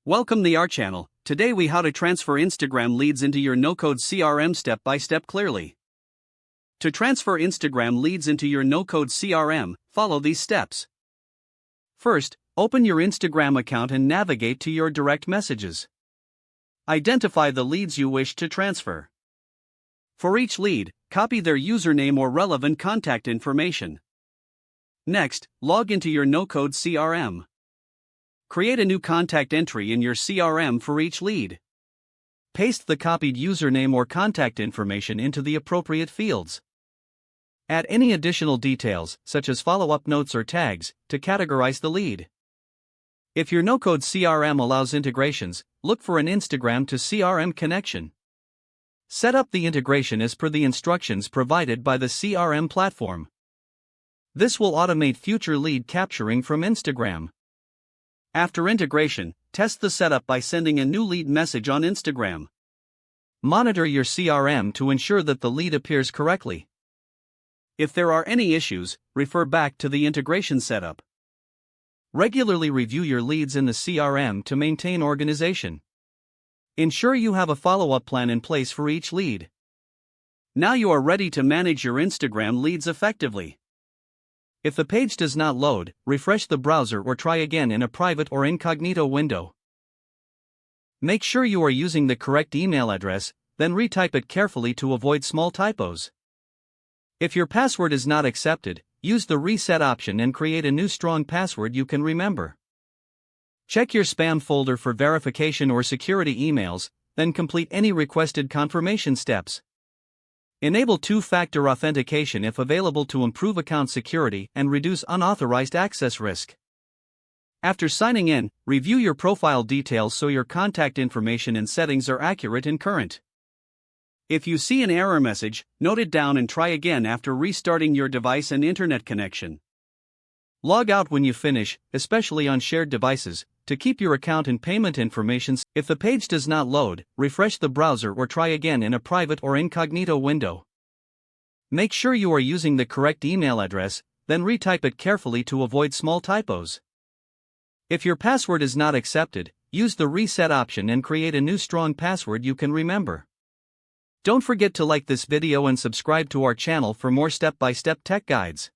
Welcome to our channel. Today we how to transfer Instagram leads into your no-code CRM step by step clearly. To transfer Instagram leads into your no-code CRM, follow these steps. First, open your Instagram account and navigate to your direct messages. Identify the leads you wish to transfer. For each lead, copy their username or relevant contact information. Next, log into your no-code CRM. Create a new contact entry in your CRM for each lead. Paste the copied username or contact information into the appropriate fields. Add any additional details, such as follow-up notes or tags, to categorize the lead. If your no-code CRM allows integrations, look for an Instagram to CRM connection. Set up the integration as per the instructions provided by the CRM platform. This will automate future lead capturing from Instagram. After integration, test the setup by sending a new lead message on Instagram. Monitor your CRM to ensure that the lead appears correctly. If there are any issues, refer back to the integration setup. Regularly review your leads in the CRM to maintain organization. Ensure you have a follow-up plan in place for each lead. Now you are ready to manage your Instagram leads effectively. If the page does not load, refresh the browser or try again in a private or incognito window. Make sure you are using the correct email address, then retype it carefully to avoid small typos. If your password is not accepted, use the reset option and create a new strong password you can remember. Check your spam folder for verification or security emails, then complete any requested confirmation steps. Enable two-factor authentication if available to improve account security and reduce unauthorized access risk. After signing in, review your profile details so your contact information and settings are accurate and current. If you see an error message, note it down and try again after restarting your device and internet connection. Log out when you finish, especially on shared devices, to keep your account and payment information. If the page does not load, refresh the browser or try again in a private or incognito window. Make sure you are using the correct email address, then retype it carefully to avoid small typos. If your password is not accepted, use the reset option and create a new strong password you can remember. Don't forget to like this video and subscribe to our channel for more step-by-step tech guides.